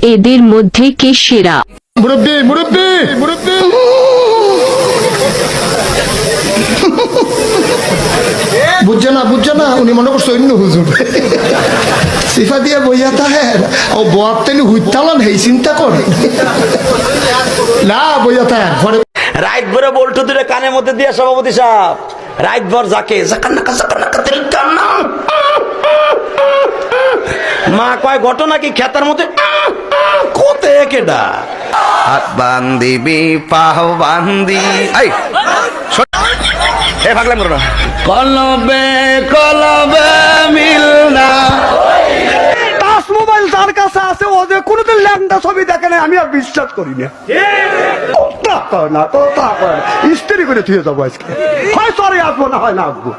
এদের মধ্যে কে সেরা? মুরব্বি মুরব্বি মুরব্বি বুঝছে না উনি মনে করছে অন্য হুজুর সিফা দিয়ে বইয়া তাহের ও বয়াত তেন হুইতালান হেই চিন্তা করে না বইয়া তাহের পরে রাইট ভরে বল্টু দুটো কানের মধ্যে দিয়ে সভাপতি সাহেব রাইট ভর যাকে মা কয় ঘটনা কি খেতার মধ্যে কোতে কেডা হাত বান্দিবি পাহ বান্দি এ ভাগলাম করো না কলবে কলবে মিলনা মোবাইল যার কাছে আছে ও যে কোনোদিন ল্যাংটা ছবি দেখে না আমি আর বিশ্বাস করি না স্ত্রী করে থুয়ে যাবো আজকে হয় সরে আসবো না হয় না আসবো